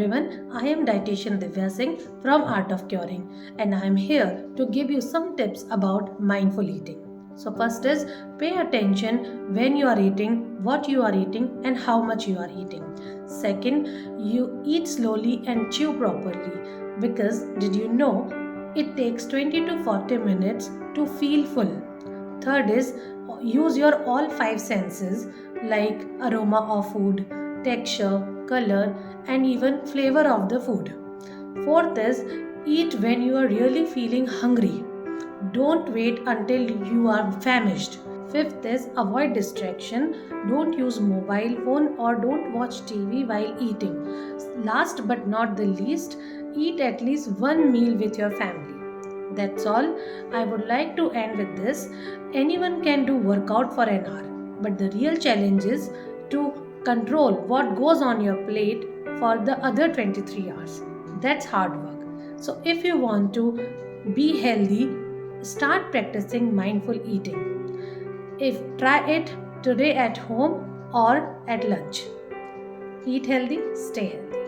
everyone, I am dietitian Divya Singh from Art of Curing and I am here to give you some tips about mindful eating. So first is pay attention when you are eating, what you are eating and how much you are eating. Second, you eat slowly and chew properly because did you know it takes 20 to 40 minutes to feel full. Third is use your all five senses like aroma of food, texture, color, and even flavor of the food. Fourth is eat when you are really feeling hungry. Don't wait until you are famished. Fifth is avoid distraction. Don't use mobile phone or don't watch TV while eating. Last but not the least, eat at least one meal with your family. That's all. I would like to end with this. Anyone can do workout for an hour, but the real challenge is to control what goes on your plate for the other 23 hours. That's hard work. So if you want to be healthy, start practicing mindful eating. If try it today at home or at lunch. Eat healthy, stay healthy.